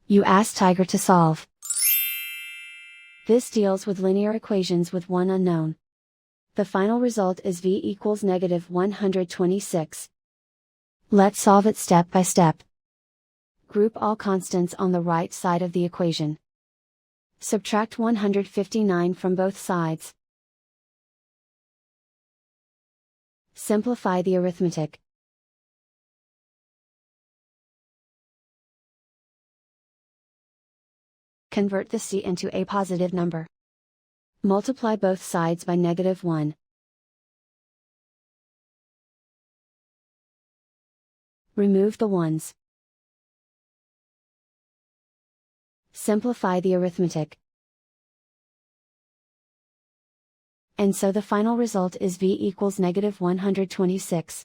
You ask Tiger to solve. This deals with linear equations with one unknown. The final result is v equals -126. Let's solve it step by step. Group all constants on the right side of the equation. Subtract 159 from both sides. Simplify the arithmetic. Convert the c into a positive number. Multiply both sides by -1. Remove the ones. Simplify the arithmetic. And so the final result is v equals -126.